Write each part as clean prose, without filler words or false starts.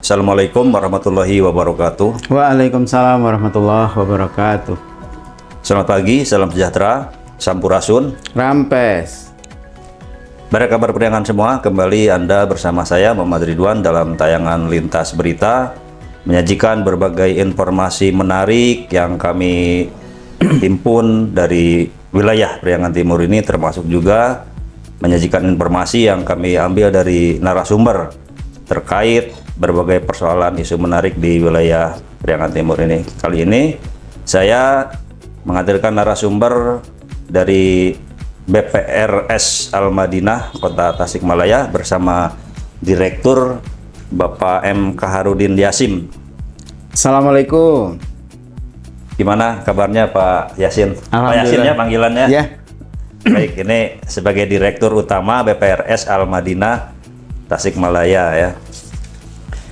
Assalamualaikum warahmatullahi wabarakatuh. Waalaikumsalam warahmatullahi wabarakatuh. Selamat pagi, salam sejahtera, sampurasun. Rampes. Baik kabar periangan semua, kembali Anda bersama saya Muhammad Ridwan dalam tayangan Lintas Berita, menyajikan berbagai informasi menarik yang kami himpun dari wilayah Priangan Timur ini, termasuk juga menyajikan informasi yang kami ambil dari narasumber terkait berbagai persoalan isu menarik di wilayah Priangan Timur ini. Kali ini saya menghadirkan narasumber dari BPRS Al-Madinah Kota Tasikmalaya bersama Direktur Bapak M. Kaharudin Yasim. Assalamualaikum. Gimana kabarnya Pak Yasin? Pak Yasin ya panggilannya? Ya. Baik, ini sebagai Direktur Utama BPRS Al-Madinah Tasikmalaya ya.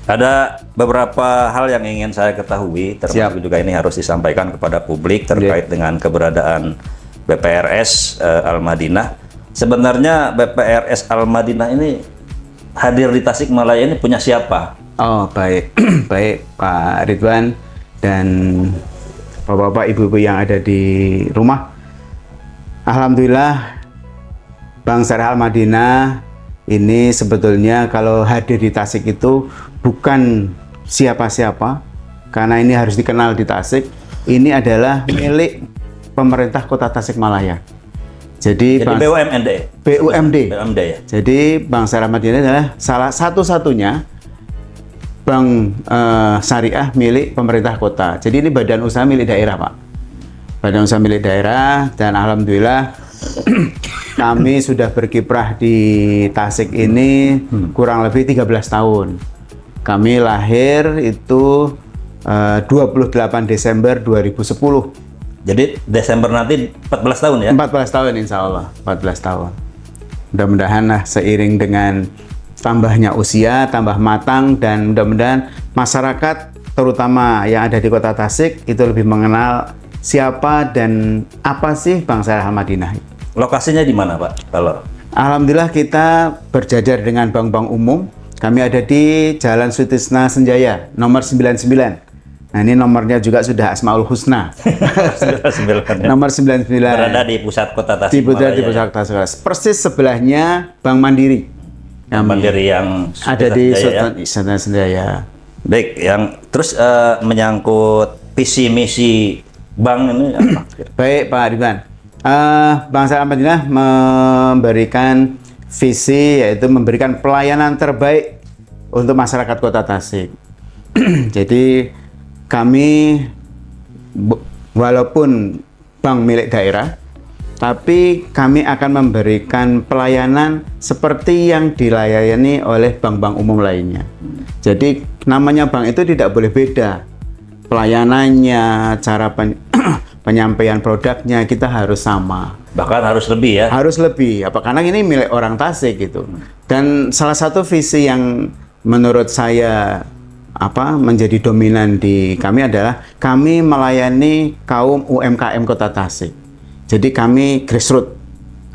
Ada beberapa hal yang ingin saya ketahui, termasuk juga ini harus disampaikan kepada publik terkait dengan keberadaan BPRS Al-Madinah. Sebenarnya BPRS Al-Madinah ini hadir di Tasikmalaya ini punya siapa? Oh, baik. Baik Pak Ridwan dan Bapak-bapak, Ibu-ibu yang ada di rumah. Alhamdulillah Bank Syariah Al-Madinah ini sebetulnya kalau hadir di Tasik itu bukan siapa-siapa, karena ini harus dikenal di Tasik. Ini adalah milik pemerintah Kota Tasikmalaya. Jadi BUMD. BUMD. BUMD ya. Jadi Bank Syariah Al-Madinah adalah salah satu-satunya bank syariah milik pemerintah kota. Jadi ini badan usaha milik daerah, Pak. Badan usaha milik daerah, dan alhamdulillah kami sudah berkiprah di Tasik ini kurang lebih 13 tahun. Kami lahir itu 28 Desember 2010. Jadi Desember nanti 14 tahun ya? 14 tahun insya Allah, 14 tahun. Mudah-mudahan lah seiring dengan tambahnya usia, tambah matang, dan mudah-mudahan masyarakat terutama yang ada di Kota Tasik itu lebih mengenal siapa dan apa sih Bank Syariah Al-Madinah. Lokasinya di mana Pak? Kalau Alhamdulillah kita berjajar dengan bank-bank umum. Kami ada di Jalan Sutisna Senjaya, nomor 99. Nah ini nomornya juga sudah Asmaul Husna. Nomor 99. Berada di pusat Kota Tasikmalaya. Di pusat Kota Tasikmalaya. Persis sebelahnya Bank Mandiri. Mandiri yang ada di Sutisna Senjaya. Baik, yang terus menyangkut visi misi bank ini apa? Baik Pak Ridwan. Bank Syariah Al-Madinah memberikan visi, yaitu memberikan pelayanan terbaik untuk masyarakat Kota Tasik. Jadi kami walaupun bank milik daerah, tapi kami akan memberikan pelayanan seperti yang dilayani oleh bank-bank umum lainnya. Jadi namanya bank itu tidak boleh beda. Pelayanannya, cara penyampaian produknya kita harus sama. Bahkan harus lebih ya? Harus lebih, karena ini milik orang Tasik gitu. Dan salah satu visi yang menurut saya menjadi dominan di kami adalah kami melayani kaum UMKM Kota Tasik. Jadi kami grassroots,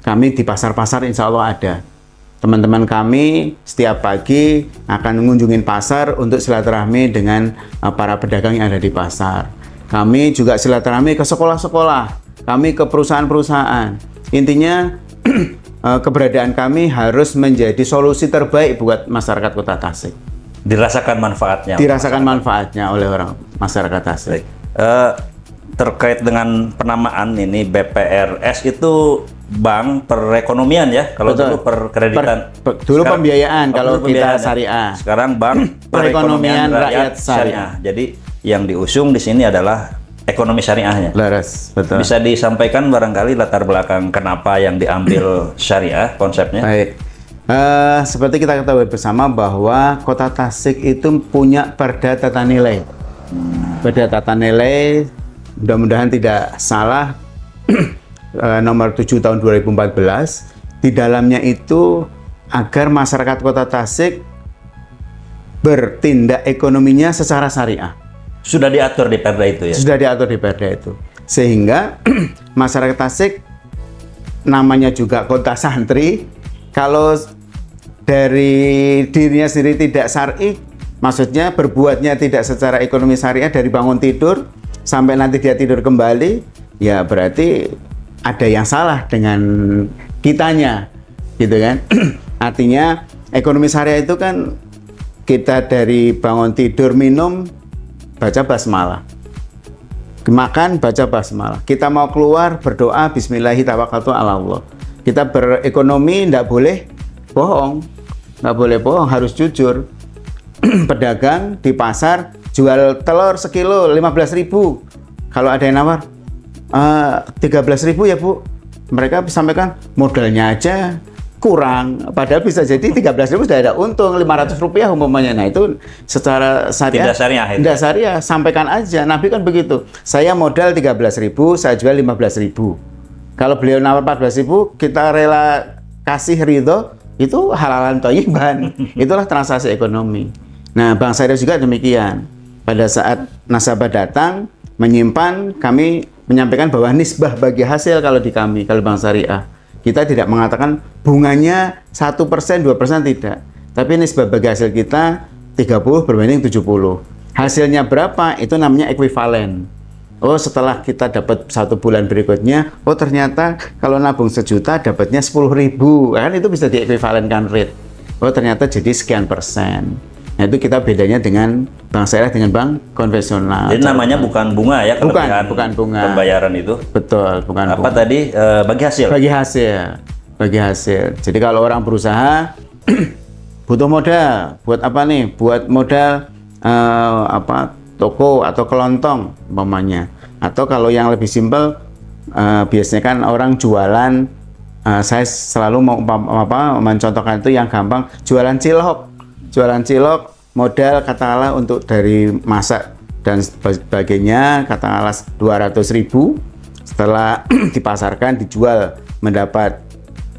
kami di pasar-pasar insya Allah ada. Teman-teman kami setiap pagi akan mengunjungi pasar untuk silaturahmi dengan para pedagang yang ada di pasar. Kami juga silaturahmi ke sekolah-sekolah, kami ke perusahaan-perusahaan. Intinya keberadaan kami harus menjadi solusi terbaik buat masyarakat Kota Tasik. Dirasakan manfaatnya. Dirasakan manfaatnya oleh orang masyarakat Tasik. Terkait dengan penamaan ini BPRS itu bank perekonomian ya, kalau dulu perkreditan. Dulu pembiayaan kalau kita syariah. Sekarang bank perekonomian rakyat syariah. Jadi yang diusung di sini adalah ekonomi syariahnya. Laras, betul. Bisa disampaikan barangkali latar belakang kenapa yang diambil syariah konsepnya? Baik. Seperti kita ketahui bersama bahwa Kota Tasik itu punya Perda Tata Nilai. Perda Tata Nilai, mudah-mudahan tidak salah, nomor 7 tahun 2014. Di dalamnya itu agar masyarakat Kota Tasik bertindak ekonominya secara syariah. Sudah diatur di Perda itu ya? Sudah diatur di Perda itu. Sehingga masyarakat Tasik namanya juga kota santri, kalau dari dirinya sendiri tidak syar'i, maksudnya berbuatnya tidak secara ekonomi syariah dari bangun tidur sampai nanti dia tidur kembali, ya berarti ada yang salah dengan kitanya, gitu kan? Artinya ekonomi syariah itu kan kita dari bangun tidur minum baca basmalah, makan baca basmalah, kita mau keluar berdoa bismillahi tawakkaltu ala Allah. Kita berekonomi tidak boleh bohong, nggak boleh bohong, harus jujur. Pedagang di pasar jual telur sekilo 15.000, kalau ada yang nawar 13.000 ya Bu, mereka sampaikan modalnya aja kurang, padahal bisa jadi 13.000 sudah ada untung 500 rupiah umpamanya. Nah itu secara syariah tidak syariah, sampaikan aja. Nabi kan begitu, saya modal 13.000, saya jual 15.000. Kalau beliau nawar 14.000, kita rela kasih ridho, itu halalan thayyiban. Itulah transaksi ekonomi. Nah, Bank Syariah juga demikian. Pada saat nasabah datang menyimpan, kami menyampaikan bahwa nisbah bagi hasil kalau di kami, kalau Bank Syariah, kita tidak mengatakan bunganya 1%, 2% tidak. Tapi nisbah bagi hasil kita 30 berbanding 70. Hasilnya berapa? Itu namanya ekuivalen. Oh, setelah kita dapat 1 bulan berikutnya, oh ternyata kalau nabung 1 juta dapatnya 10.000. Kan itu bisa diekuivalenkan rate. Oh, ternyata jadi sekian persen. Nah, itu kita bedanya dengan bank syariah dengan bank konvensional. Jadi namanya bukan bunga ya, bukan bunga. Pembayaran itu. Betul, bukan apa bunga. Tadi bagi hasil. Bagi hasil. Jadi kalau orang berusaha butuh modal, buat apa nih? Buat modal toko atau kelontong umpamanya. Atau kalau yang lebih simpel, biasanya kan orang jualan. Saya selalu mau mencontohkan itu yang gampang, jualan cilok. Jualan cilok, modal katakanlah untuk dari masak dan sebagainya katakanlah 200.000, setelah dipasarkan dijual mendapat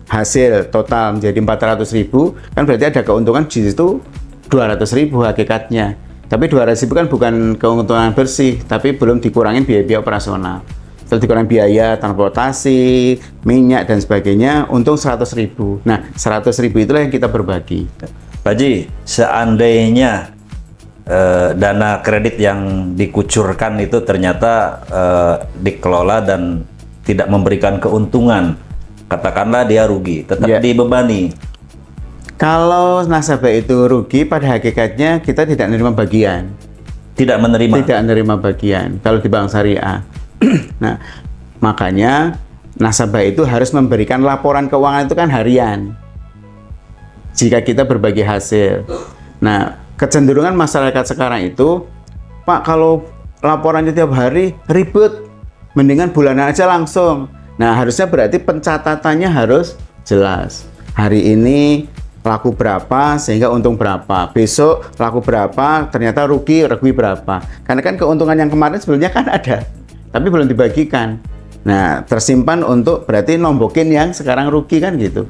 hasil total menjadi 400.000, kan berarti ada keuntungan di situ 200.000 hakikatnya. Tapi 200.000 kan bukan keuntungan bersih, tapi belum dikurangin biaya-biaya operasional. Setelah dikurangi biaya transportasi, minyak dan sebagainya, untung 100.000. Nah, 100.000 itulah yang kita berbagi. Pak Haji, seandainya dana kredit yang dikucurkan itu ternyata dikelola dan tidak memberikan keuntungan, katakanlah dia rugi, tetap dibebani. Kalau nasabah itu rugi, pada hakikatnya kita tidak menerima bagian. Tidak menerima bagian kalau di bank syariah. Nah, makanya nasabah itu harus memberikan laporan keuangan itu kan harian. Jika kita berbagi hasil. Nah, kecenderungan masyarakat sekarang itu, Pak, kalau laporannya tiap hari ribet, mendingan bulanan aja langsung. Nah, harusnya berarti pencatatannya harus jelas. Hari ini laku berapa sehingga untung berapa, besok laku berapa ternyata rugi berapa. Karena kan keuntungan yang kemarin sebelumnya kan ada, tapi belum dibagikan. Nah, tersimpan untuk berarti nombokin yang sekarang rugi kan gitu.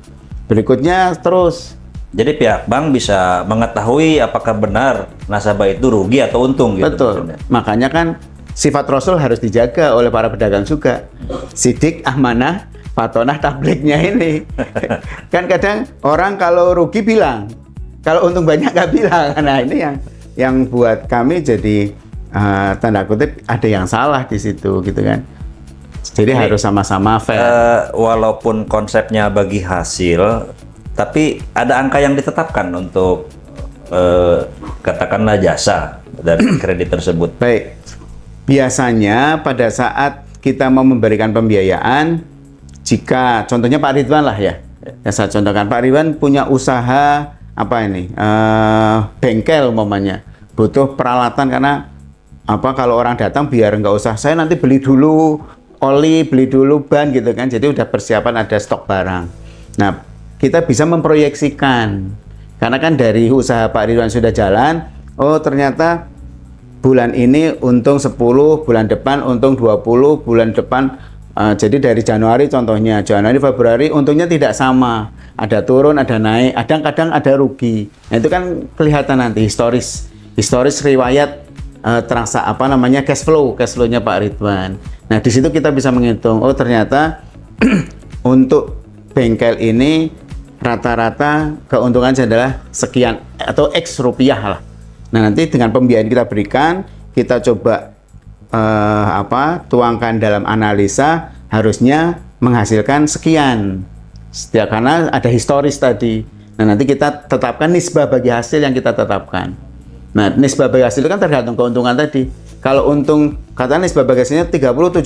Berikutnya terus. Jadi pihak bank bisa mengetahui apakah benar nasabah itu rugi atau untung gitu. Betul. Maksudnya. Makanya kan sifat Rasul harus dijaga oleh para pedagang juga. Sidik, amanah, fatonah, tabliknya ini. Kan kadang orang kalau rugi bilang, kalau untung banyak nggak bilang. Nah, ini yang buat kami jadi tanda kutip ada yang salah di situ gitu kan. Jadi harus sama-sama fair. Walaupun konsepnya bagi hasil, tapi ada angka yang ditetapkan untuk katakanlah jasa dari kredit tersebut. Baik, biasanya pada saat kita mau memberikan pembiayaan, jika contohnya Pak Ridwan lah ya, saya contohkan Pak Ridwan punya usaha apa ini, bengkel umpamanya, butuh peralatan karena apa kalau orang datang biar nggak usah saya nanti beli dulu oli, beli dulu ban gitu kan, jadi udah persiapan ada stok barang. Nah, kita bisa memproyeksikan, karena kan dari usaha Pak Ridwan sudah jalan, oh ternyata bulan ini untung 10, bulan depan untung 20, bulan depan, jadi dari Januari contohnya, Januari, Februari untungnya tidak sama, ada turun, ada naik, kadang-kadang ada rugi. Nah itu kan kelihatan nanti historis riwayat cash flow-nya Pak Ridwan. Nah di situ kita bisa menghitung, oh ternyata untuk bengkel ini rata-rata keuntungannya adalah sekian atau X rupiah lah. Nah, nanti dengan pembiayaan kita berikan, kita coba tuangkan dalam analisa, harusnya menghasilkan sekian. Setiap karena ada historis tadi. Nah, nanti kita tetapkan nisbah bagi hasil yang kita tetapkan. Nah, nisbah bagi hasil itu kan tergantung keuntungan tadi. Kalau untung, katakan nisbah bagi hasilnya 30-70,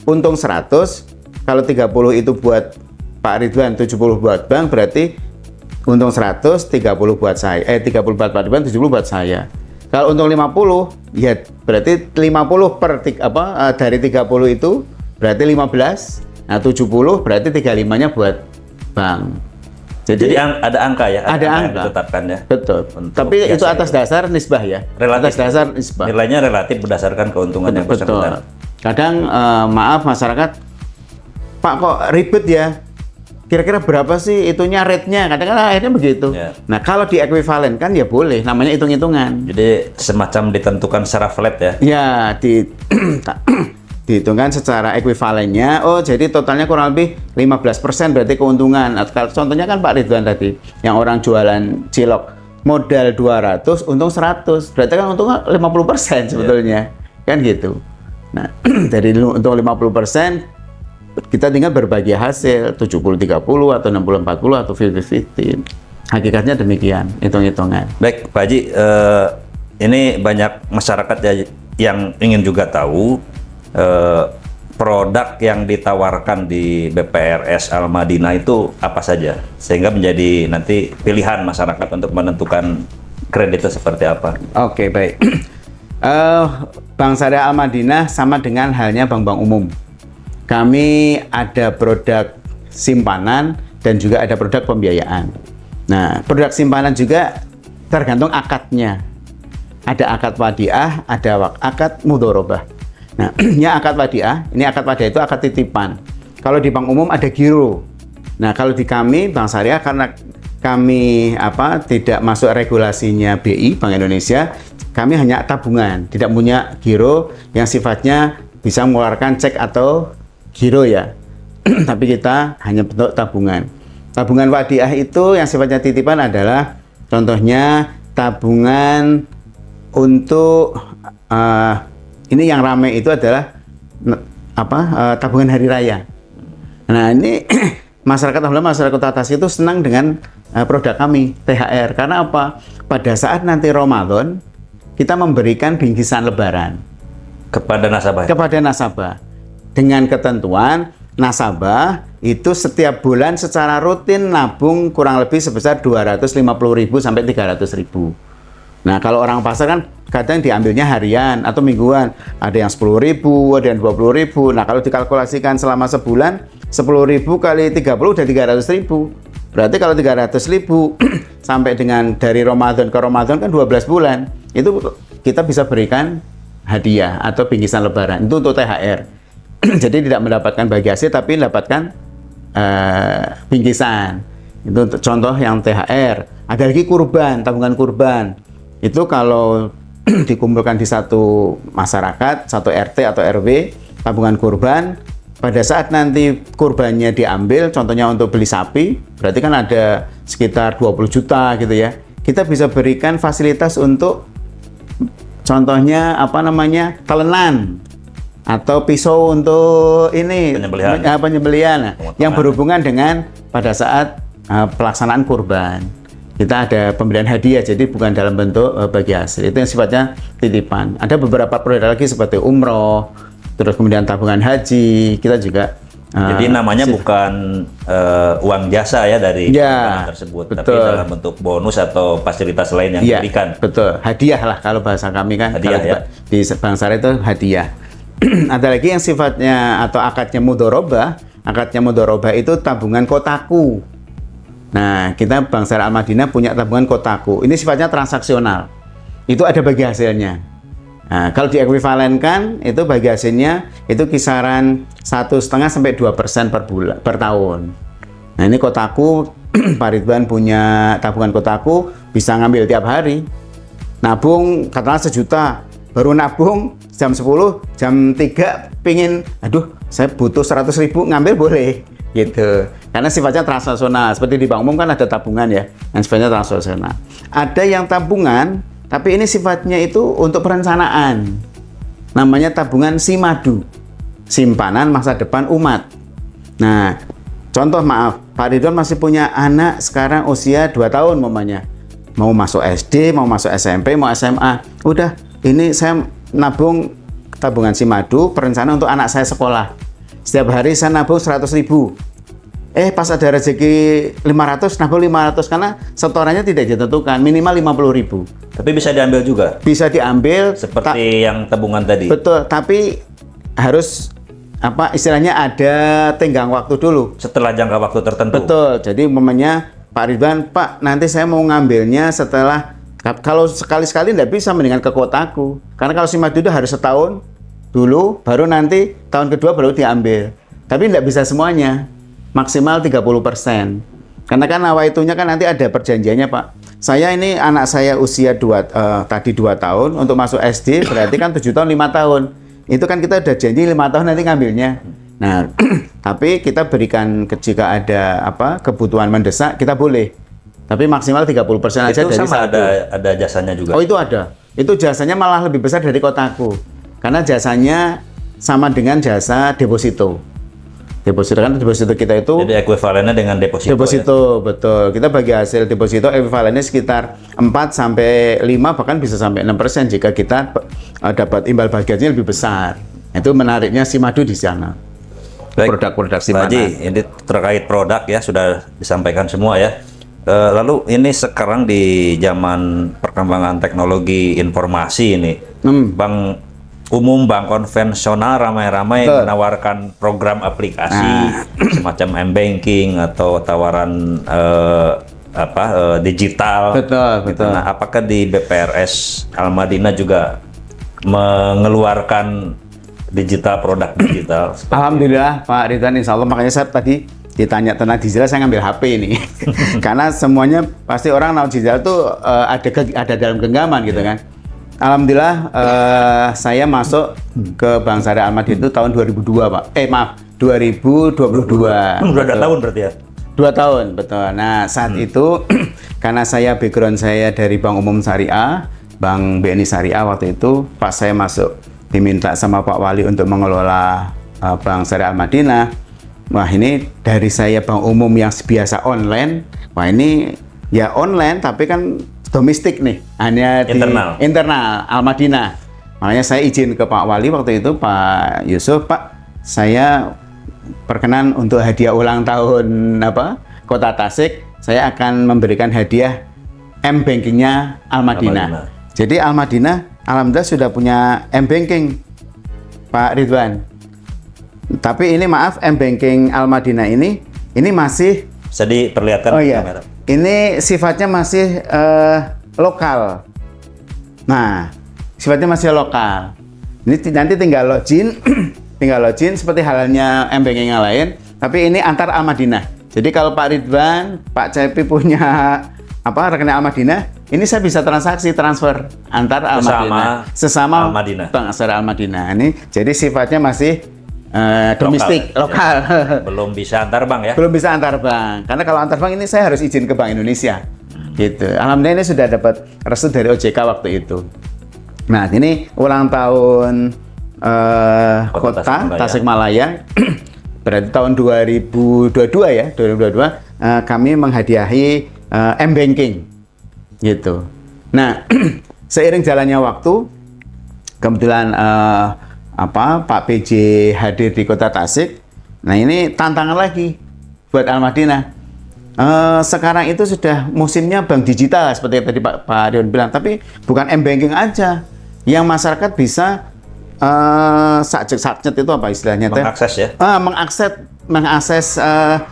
untung 100, kalau 30 itu buat Pak Ridwan, 70 buat bank, berarti untung 100, 30 buat saya. 30 buat Pak Ridwan, 70 buat saya. Kalau untung 50, ya berarti 50 dari 30 itu berarti 15. Nah, 70 berarti 35-nya buat bank. Jadi ada angka ya? Ada angka. Yang ditetapkan ya? Betul. Tapi itu atas dasar nisbah ya? Relatif. Atas dasar nisbah. Nilainya relatif berdasarkan keuntungan yang bersangkutan. Kadang maaf masyarakat, Pak kok ribet ya? Kira-kira berapa sih itunya rate-nya? Kadang-kadang akhirnya begitu. Ya. Nah, kalau di ekuivalen kan ya boleh, namanya hitung-hitungan. Jadi semacam ditentukan secara flat ya? Ya, dihitungkan secara ekuivalennya. Oh, jadi totalnya kurang lebih 15% berarti keuntungan. Contohnya kan Pak Ridwan tadi, yang orang jualan cilok, modal 200, untung 100. Berarti kan untungnya 50% sebetulnya. Kan gitu. Nah, dari untung 50%, kita tinggal berbagi hasil 70-30 atau 60-40 atau 50-50. Hakikatnya demikian, hitung-hitungan. Baik, Pak Haji, ini banyak masyarakat yang ingin juga tahu produk yang ditawarkan di BPRS Al Madinah itu apa saja, sehingga menjadi nanti pilihan masyarakat untuk menentukan kredit itu seperti apa. Oke, baik. Bank Syariah Al Madinah sama dengan halnya bank-bank umum. Kami ada produk simpanan dan juga ada produk pembiayaan. Nah, produk simpanan juga tergantung akadnya. Ada akad wadiah, ada akad mudharabah. Nah, yang akad wadiah, ini akad wadiah itu akad titipan. Kalau di bank umum ada giro. Nah, kalau di kami Bank Syariah, karena kami tidak masuk regulasinya BI Bank Indonesia, kami hanya tabungan, tidak punya giro yang sifatnya bisa mengeluarkan cek atau giro ya. Tapi kita hanya bentuk tabungan. Tabungan wadiah itu yang sifatnya titipan adalah contohnya tabungan untuk ini yang ramai itu adalah tabungan hari raya. Nah, ini masyarakat atas itu senang dengan produk kami THR karena apa? Pada saat nanti Ramadan kita memberikan bingkisan lebaran kepada nasabah. Kepada nasabah. Dengan ketentuan nasabah itu setiap bulan secara rutin nabung kurang lebih sebesar 250.000 sampai 300.000. Nah, kalau orang pasar kan kadang diambilnya harian atau mingguan. Ada yang 10.000, ada yang 20.000. Nah, kalau dikalkulasikan selama sebulan, 10.000 kali 30 udah 300.000. Berarti kalau 300.000 sampai dengan dari Ramadan ke Ramadan kan 12 bulan. Itu kita bisa berikan hadiah atau bingkisan lebaran. Itu untuk THR. Jadi tidak mendapatkan bagi hasil tapi mendapatkan bingkisan. Itu untuk contoh yang THR. Ada lagi kurban, tabungan kurban. Itu kalau dikumpulkan di satu masyarakat, satu RT atau RW, tabungan kurban, pada saat nanti kurbannya diambil, contohnya untuk beli sapi, berarti kan ada sekitar 20 juta gitu ya. Kita bisa berikan fasilitas untuk contohnya telenan atau pisau untuk ini penyembelihan yang berhubungan dengan pada saat pelaksanaan kurban. Kita ada pemberian hadiah, jadi bukan dalam bentuk bagi hasil. Itu yang sifatnya titipan. Ada beberapa produk lagi seperti umroh, terus kemudian tabungan haji. Kita juga jadi namanya bukan uang jasa ya dari perusahaan tersebut, betul. Tapi dalam bentuk bonus atau fasilitas lain yang diberikan. Betul, hadiah lah kalau bahasa kami kan. Hadiah ya. Di Bank Syariah itu hadiah. Ada lagi yang sifatnya atau akadnya mudharabah. Akadnya mudharabah itu tabungan kotaku. Nah, kita Bank Syariah Al Madinah punya tabungan kotaku. Ini sifatnya transaksional. Itu ada bagi hasilnya. Nah, kalau diekuivalenkan, itu bagi hasilnya itu kisaran 1,5 sampai 2% per tahun. Nah, ini kotaku, Pak Ridwan punya tabungan kotaku, bisa ngambil tiap hari. Nabung, katakanlah 1 juta. Baru nabung jam 10, jam 3 pingin, saya butuh 100.000, ngambil boleh. Gitu. Karena sifatnya transaksional. Seperti di bank umum kan ada tabungan ya, yang sifatnya transaksional. Ada yang tabungan Tapi ini sifatnya itu untuk perencanaan. Namanya tabungan Simadu. Simpanan masa depan umat. Nah, contoh maaf, Pak Ridwan masih punya anak sekarang usia 2 tahun umpamanya. Mau masuk SD, mau masuk SMP, mau SMA. Udah, ini saya nabung tabungan Simadu, perencanaan untuk anak saya sekolah. Setiap hari saya nabung 100.000. Pas ada rezeki 500, nabung 500 karena setorannya tidak ditentukan, minimal 50.000. Tapi bisa diambil juga, Bisa diambil seperti yang tabungan tadi. betul, tapi harus istilahnya ada tenggang waktu dulu. Setelah jangka waktu tertentu. Betul. Jadi umpamanya Pak Ridwan, Pak, nanti saya mau ngambilnya setelah, kalau sekali-sekali tidak bisa, mendingan ke kotaku. Karena kalau Simadu itu harus setahun dulu, baru nanti tahun kedua baru diambil. Tapi tidak bisa semuanya. Maksimal 30%. Karena kan nawaitunya kan nanti ada perjanjiannya, Pak. Saya ini anak saya usia 2 tahun untuk masuk SD, berarti kan 7 tahun 5 tahun. Itu kan kita udah janji 5 tahun nanti ngambilnya. Nah, tapi kita berikan jika ada kebutuhan mendesak, kita boleh. Tapi maksimal 30% aja Itu dari sama satu. ada jasanya juga. Oh, itu ada. Itu jasanya malah lebih besar dari kotaku. Karena jasanya sama dengan jasa deposito. Deposito kan deposito kita itu Jadi ekuivalennya dengan deposito. deposito, betul. Kita bagi hasil deposito ekuivalennya sekitar 4 sampai 5 bahkan bisa sampai 6% jika kita dapat imbal bagiannya lebih besar. Itu menariknya Simadu di sana. Baik, Produk-produk Pak simpanan. Haji, ini terkait produk ya sudah disampaikan semua ya. Lalu ini sekarang di zaman perkembangan teknologi informasi ini, bank umum, bank konvensional ramai-ramai Betul. menawarkan program aplikasi semacam m-banking atau tawaran digital. Betul, gitu. betul. Nah, apakah di BPRS Al-Madinah juga mengeluarkan produk digital? Alhamdulillah Pak Ridwan, insya Allah. Makanya saya tadi ditanya tentang digital, saya ngambil HP ini. Karena semuanya pasti orang tahu digital itu ada dalam genggaman gitu kan. Alhamdulillah saya masuk ke Bank Syariah Al-Madinah itu tahun 2002, Pak. 2022. Udah ada tahun berarti ya? 2 tahun, betul. Nah, saat itu karena background saya dari Bank Umum Syariah, Bank BNI Syariah waktu itu, pas saya masuk diminta sama Pak Wali untuk mengelola Bank Syariah Al-Madinah. Wah, ini dari saya Bank Umum yang biasa online, wah ini ya online tapi kan domestik nih, hanya di internal Al-Madinah. Makanya saya izin ke Pak Wali waktu itu, Pak Yusuf, Pak, saya perkenan untuk hadiah ulang tahun Kota Tasik, saya akan memberikan hadiah m-bankingnya Al-Madinah. Jadi Al-Madinah alhamdulillah sudah punya m-banking, Pak Ridwan. Tapi ini maaf, m-banking Al-Madinah ini masih bisa diperlihatkan kamera. Ini sifatnya masih lokal. Nah, sifatnya masih lokal. Ini nanti tinggal login, seperti halnya m-banking yang lain, tapi ini antar Al-Madinah. Jadi kalau Pak Ridwan, Pak Cepi punya rekening Al-Madinah, ini saya bisa transfer antar Al-Madinah sesama Al-Madinah. Bank Syariah Al-Madinah. Ini jadi sifatnya masih domestik, lokal. Belum bisa antar bank ya? Belum bisa antar bank. Karena kalau antar bank ini saya harus izin ke Bank Indonesia. Gitu. Alhamdulillah ini sudah dapat restu dari OJK waktu itu. Nah, ini ulang tahun Kota Tasikmalaya. Berarti tahun 2022 ya, 2022 kami menghadiahi m-banking. Gitu. Nah, seiring jalannya waktu, kebetulan Pak PJ hadir di Kota Tasik. Nah, ini tantangan lagi buat Al-Madinah. Sekarang itu sudah musimnya bank digital seperti yang tadi Pak Rion bilang, tapi bukan m-banking aja. Yang masyarakat bisa sakjet itu apa istilahnya? Mengakses ya? Mengakses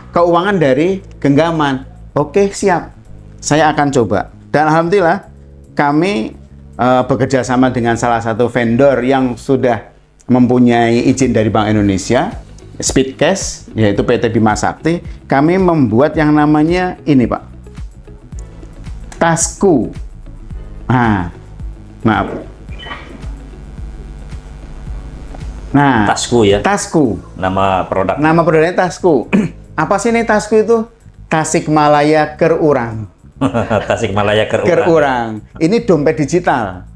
keuangan dari genggaman. Oke, siap. Saya akan coba. Dan alhamdulillah kami bekerja sama dengan salah satu vendor yang sudah mempunyai izin dari Bank Indonesia, Speedcash, yaitu PT Bima Sakti. Kami membuat yang namanya ini, Pak, Tasku. Maaf. Nah, Tasku ya? Tasku. Nama produknya Tasku. Apa sih ini Tasku itu? Tasikmalaya Kerurang. Tasikmalaya Keur Kerurang. urang. Ini dompet digital.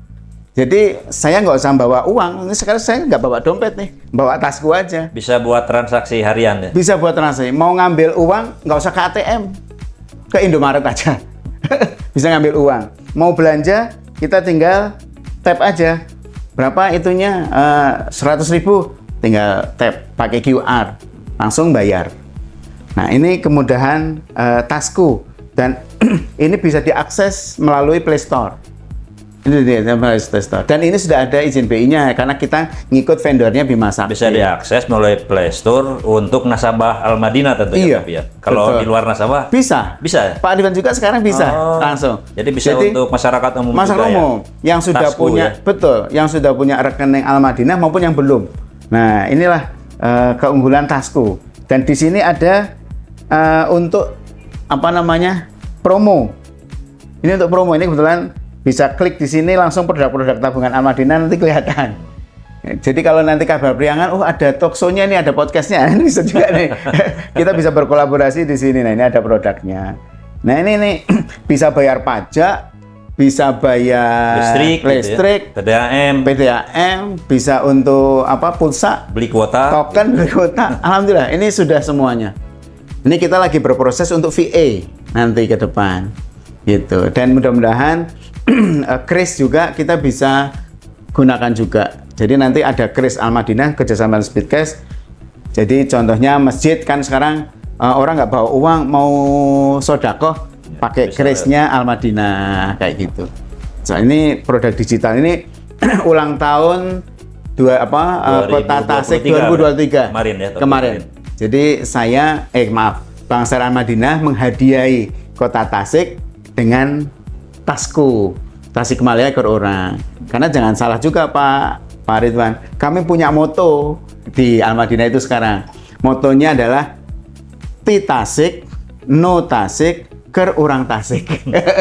Jadi saya nggak usah bawa uang. Ini sekarang saya nggak bawa dompet nih, bawa tasku aja. Bisa buat transaksi harian ya. Bisa buat transaksi. Mau ngambil uang nggak usah ke ATM, ke Indomaret aja. Bisa ngambil uang. Mau belanja kita tinggal tap aja. Berapa itunya? 100.000. Tinggal tap pakai QR, langsung bayar. Nah ini kemudahan tasku dan ini bisa diakses melalui Play Store. Ini dia melalui Play Store. Dan ini sudah ada izin BI-nya karena kita ngikut vendornya Bima Sakti. Bisa diakses melalui Play Store untuk nasabah Al-Madinah tentunya. Iya, Tapi ya. Kalau betul. di luar nasabah Bisa. bisa. Pak Ridwan juga sekarang bisa langsung. Jadi bisa untuk masyarakat umum masyarakat juga umum yang sudah Tasku punya ya. betul, yang sudah punya rekening Al-Madinah maupun yang belum. Nah, inilah keunggulan Tasku. Dan di sini ada untuk apa namanya? Promo. Ini untuk promo. Ini kebetulan bisa klik di sini langsung produk-produk tabungan Al-Madinah nanti kelihatan. Jadi kalau nanti kabar priangan, oh ada talkshow-nya ini, ada podcast-nya, ini bisa juga nih. Kita bisa berkolaborasi di sini. Nah, ini ada produknya. Nah, ini nih bisa bayar pajak, bisa bayar listrik, gitu ya. PDAM, bisa untuk apa? Pulsa, beli kuota. token, beli kuota. Alhamdulillah, ini sudah semuanya. Ini kita lagi berproses untuk VA nanti ke depan. Gitu. Dan mudah-mudahan kris juga kita bisa gunakan juga. Jadi nanti ada kris Al-Madinah kerjasama Speedcast. Jadi contohnya masjid kan sekarang orang nggak bawa uang mau sodakoh pakai krisnya Al-Madinah kayak gitu. So ini produk digital ini ulang tahun Kota Tasik 2023 kemarin ya. Kemarin. Jadi saya Bang Sar Al-Madinah menghadiahi Kota Tasik dengan tasku Tasikmalaya Kerurang. Karena jangan salah juga Pak Ridwan, kami punya moto di Al-Madinah itu sekarang. Motonya adalah Ti Tasik, No Tasik, Kerurang Tasik.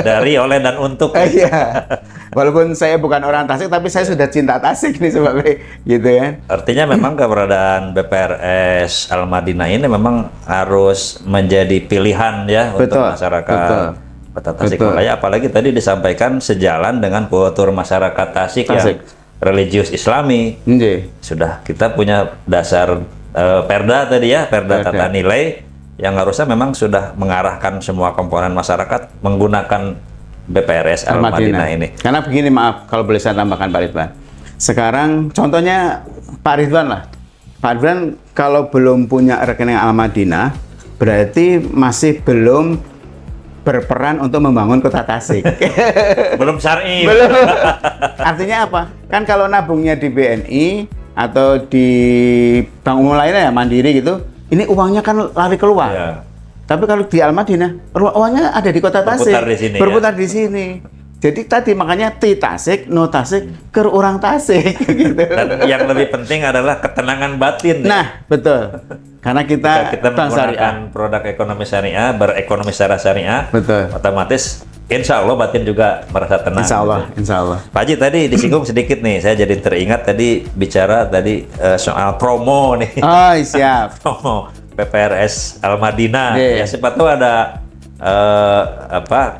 Dari, oleh, dan untuk. Iya. Walaupun saya bukan orang Tasik, tapi saya sudah cinta Tasik nih sebabnya, gitu kan. Artinya memang keberadaan BPRS Al-Madinah ini memang harus menjadi pilihan ya untuk masyarakat Kota Tasikmalaya. Apalagi tadi disampaikan sejalan dengan kultur masyarakat Tasik. Yang religius Islami. Sudah kita punya dasar perda tadi ya, perda tata nilai yang harusnya memang sudah mengarahkan semua komponen masyarakat menggunakan BPRS Al-Madinah ini. Karena begini, maaf kalau boleh saya tambahkan Pak Ridwan. Sekarang contohnya Pak Ridwan lah. Pak Ridwan kalau belum punya rekening Al-Madinah berarti masih belum berperan untuk membangun Kota Tasik. Belum syar'i. Belum. Artinya apa? Kan kalau nabungnya di BNI atau di bank umum lainnya ya, Mandiri gitu, ini uangnya kan lari keluar. Ya. Tapi kalau di Al-Madinah, uangnya ada di Kota Tasik. Berputar di sini. Berputar di sini. Jadi tadi makanya Ti Tasik, No Tasik, Kerurang Tasik. Gitu. Dan yang lebih penting adalah ketenangan batin. Nah, betul. Karena kita menggunakan produk ekonomi syariah, berekonomi secara syariah, betul. Otomatis insya Allah batin juga merasa tenang. Insya Allah, gitu. insya Allah. Pak Haji tadi disinggung sedikit nih, saya jadi teringat tadi bicara tadi soal promo nih. Oh, siap. Promo PPRS Al-Madinah. Yeah. Ya siapa tahu ada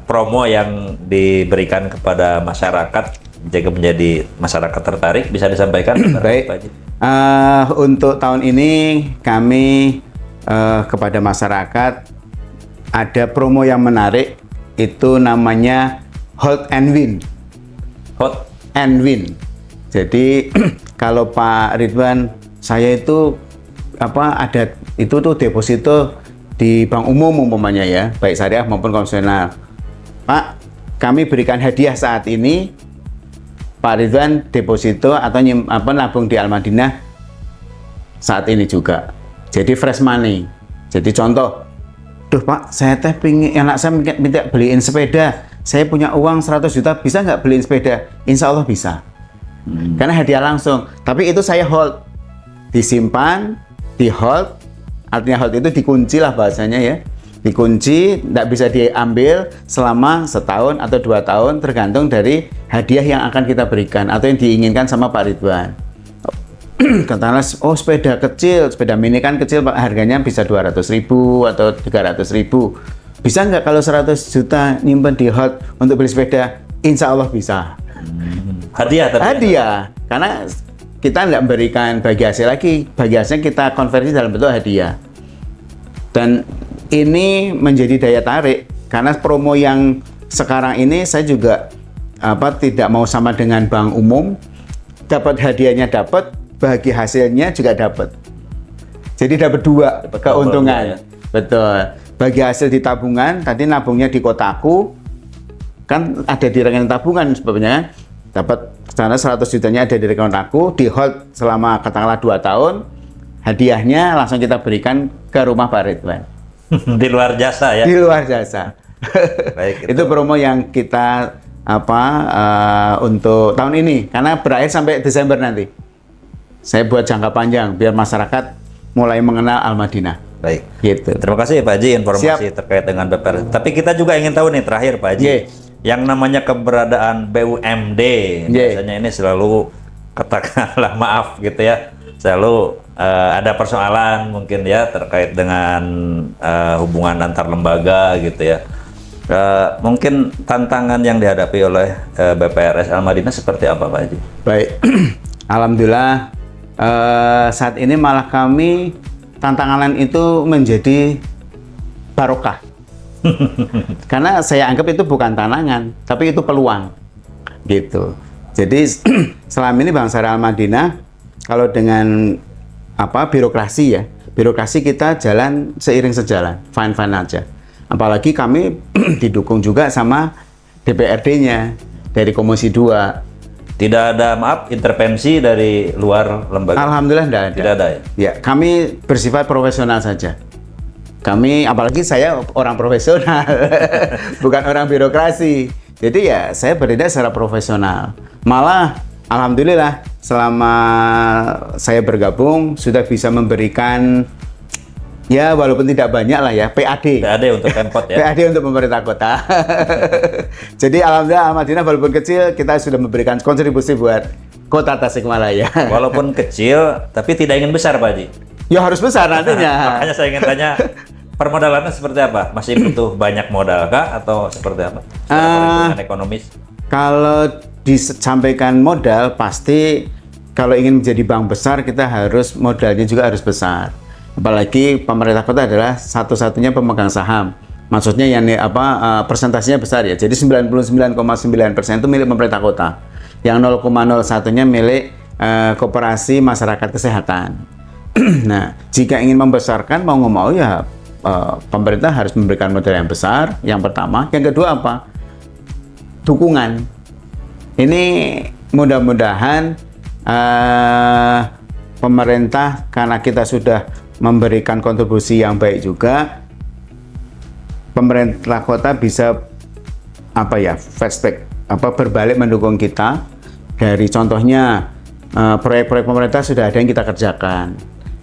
promo yang diberikan kepada masyarakat jaga menjadi masyarakat tertarik, bisa disampaikan. Baik. Pak Haji. Untuk tahun ini kami kepada masyarakat ada promo yang menarik, itu namanya Hold and Win. Hold and Win. Jadi kalau Pak Ridwan, saya itu ada itu tuh deposito di bank umum umpamanya ya, baik syariah maupun konvensional. Pak, kami berikan hadiah saat ini. Pak Ridwan deposito atau nabung di Al-Madinah saat ini juga. Jadi fresh money. Jadi contoh, duh Pak, saya pingin anak saya minta beliin sepeda. Saya punya uang 100 juta, bisa nggak beliin sepeda? Insya Allah bisa. Karena hadiah langsung. Tapi itu saya hold, disimpan, di hold. Artinya hold itu dikunci lah bahasanya ya. Dikunci, tidak bisa diambil selama setahun atau 2 tahun tergantung dari hadiah yang akan kita berikan atau yang diinginkan sama Pak Ridwan. Katakanlah, oh sepeda kecil, sepeda mini kan kecil Pak, harganya bisa 200.000 atau 300.000. Bisa nggak kalau 100 juta nyimpen di hold untuk beli sepeda? Insya Allah bisa. Hadiah tapi. Hadiah, karena kita nggak memberikan bagi hasil lagi, bagi hasilnya kita konversi dalam bentuk hadiah. Dan ini menjadi daya tarik karena promo yang sekarang ini saya juga tidak mau sama dengan bank umum, dapat hadiahnya dapat, bagi hasilnya juga dapat. Jadi dapat dua keuntungan. Ya. Betul. Bagi hasil di tabungan, tadi nabungnya di kotaku, kan ada di rekening tabungan sebabnya kan. Dapat sana 100 jutanya ada di rekening aku, di hold selama katakanlah 2 tahun, hadiahnya langsung kita berikan ke rumah Pak Ridwan. Di luar jasa ya? Di luar jasa. Baik, itu promo yang kita untuk tahun ini, karena berakhir sampai Desember nanti. Saya buat jangka panjang, biar masyarakat mulai mengenal Al-Madinah. Baik. Gitu. Terima kasih Pak Haji informasi terkait dengan BPRS. Tapi kita juga ingin tahu nih terakhir Pak Haji. Yang namanya keberadaan BUMD, biasanya ini selalu katakanlah maaf gitu ya, selalu ada persoalan mungkin ya terkait dengan hubungan antar lembaga gitu ya. Mungkin tantangan yang dihadapi oleh BPRS Al-Madinah seperti apa Pak Haji? Baik, alhamdulillah saat ini malah kami tantangan itu menjadi barokah. Karena saya anggap itu bukan tantangan, tapi itu peluang, gitu. Jadi selama ini Bank Syariah Al-Madinah, kalau dengan birokrasi ya, birokrasi kita jalan seiring sejalan, fine aja. Apalagi kami didukung juga sama DPRD-nya dari Komisi 2. Tidak ada intervensi dari luar lembaga. Alhamdulillah tidak ada. Tidak ada ya. Ya, kami bersifat profesional saja. Kami, apalagi saya orang profesional, bukan orang birokrasi. Jadi ya saya bertindak secara profesional. Malah, alhamdulillah, selama saya bergabung sudah bisa memberikan, ya walaupun tidak banyak lah ya, PAD. PAD untuk Pemkot ya. PAD untuk pemerintah kota. Jadi alhamdulillah Al-Madinah walaupun kecil, kita sudah memberikan kontribusi buat kota Tasikmalaya. Walaupun kecil, tapi tidak ingin besar Pak Haji. Ya harus besar nantinya. Makanya saya ingin tanya, permodalannya seperti apa? Masih butuh banyak modal kah atau seperti apa? Perhitungan ekonomis. Kalau disampaikan modal, pasti kalau ingin menjadi bank besar kita harus modalnya juga harus besar. Apalagi pemerintah kota adalah satu-satunya pemegang saham. Maksudnya yang persentasenya besar ya. Jadi 99,9% itu milik pemerintah kota. Yang 0,01-nya milik koperasi masyarakat kesehatan. Nah, jika ingin membesarkan mau nggak mau ya pemerintah harus memberikan modal yang besar. Yang pertama, yang kedua apa? Dukungan. Ini mudah-mudahan pemerintah karena kita sudah memberikan kontribusi yang baik juga, pemerintah kota bisa flashback berbalik mendukung kita. Dari contohnya proyek-proyek pemerintah sudah ada yang kita kerjakan.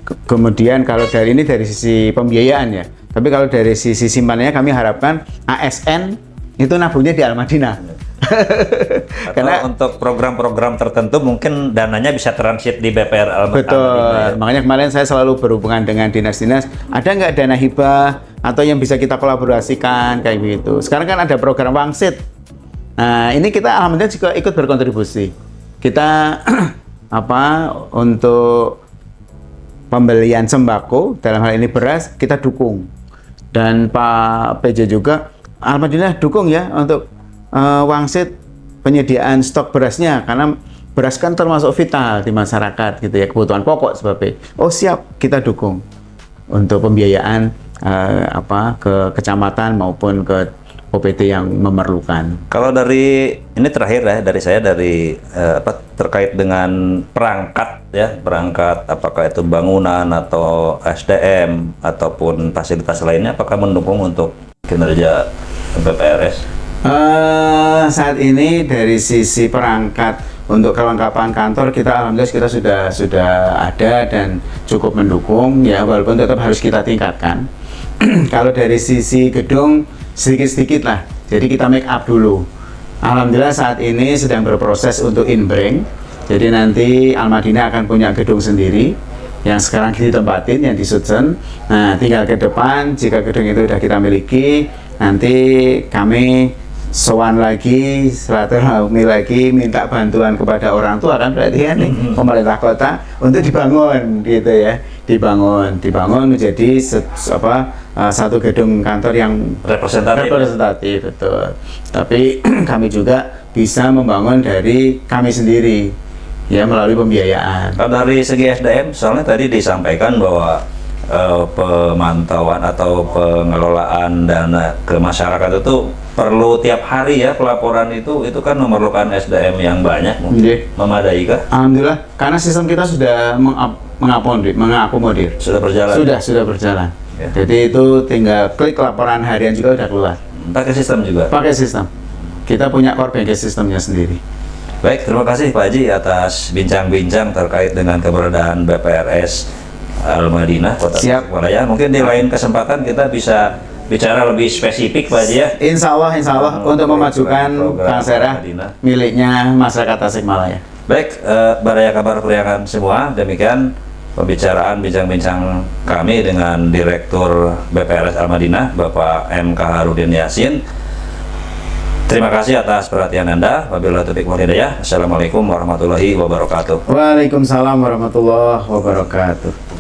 Kemudian kalau dari sisi pembiayaan ya, tapi kalau dari sisi simpanannya kami harapkan ASN itu nabungnya di Al-Madinah. Karena untuk program-program tertentu mungkin dananya bisa transit di BPR Al-Madinah. Betul, makanya kemarin saya selalu berhubungan dengan dinas-dinas, ada nggak dana hibah atau yang bisa kita kolaborasikan kayak gitu. Sekarang kan ada program Wangsit. Nah ini kita alhamdulillah juga ikut berkontribusi. Kita untuk pembelian sembako, dalam hal ini beras, kita dukung. Dan Pak PJ juga, Al-Madinah dukung ya untuk Wangsit penyediaan stok berasnya, karena beras kan termasuk vital di masyarakat gitu ya, kebutuhan pokok sebabnya. Oh siap, kita dukung untuk pembiayaan ke kecamatan maupun ke OPT yang memerlukan. Kalau dari ini terakhir ya dari saya terkait dengan perangkat apakah itu bangunan atau SDM ataupun fasilitas lainnya, apakah mendukung untuk kinerja BPRS? Saat ini dari sisi perangkat untuk kelengkapan kantor kita alhamdulillah kita sudah ada dan cukup mendukung ya, walaupun tetap harus kita tingkatkan. Kalau dari sisi gedung sedikit-sedikit lah, jadi kita make up dulu. Alhamdulillah saat ini sedang berproses untuk inbranch, jadi nanti Al-Madinah akan punya gedung sendiri yang sekarang ditempatin, yang di Sutsen. Nah tinggal ke depan jika gedung itu sudah kita miliki, nanti kami sowan lagi, silaturahmi lagi, minta bantuan kepada orang tua kan berarti kan nih pemerintah kota untuk dibangun gitu ya, dibangun menjadi satu gedung kantor yang representatif betul. Tapi kami juga bisa membangun dari kami sendiri ya melalui pembiayaan. Kalau dari segi SDM, soalnya tadi disampaikan bahwa pemantauan atau pengelolaan dana ke masyarakat itu perlu tiap hari ya, pelaporan itu kan memerlukan SDM yang banyak. Memadai kah? Alhamdulillah, karena sistem kita sudah mengakomodir. Sudah berjalan? Sudah berjalan. Ya. Jadi itu tinggal klik laporan harian juga udah keluar. Pakai sistem juga? Pakai sistem. Kita punya core banking sistemnya sendiri. Baik, terima kasih Pak Haji atas bincang-bincang terkait dengan keberadaan BPRS Al-Madinah Kota Tasikmalaya. Mungkin di lain kesempatan kita bisa bicara lebih spesifik Pak Haji ya. Insya Allah untuk memajukan Bank Syariah miliknya masyarakat Tasikmalaya. Baik, Baraya Kabar Priangan semua, demikian pembicaraan bincang-bincang kami dengan Direktur BPRS Al-Madinah Bapak M. Kaharudin Yasin. Terima kasih atas perhatian Anda. Wabillahi taufiq wal hidayah. Assalamualaikum warahmatullahi wabarakatuh. Waalaikumsalam warahmatullahi wabarakatuh.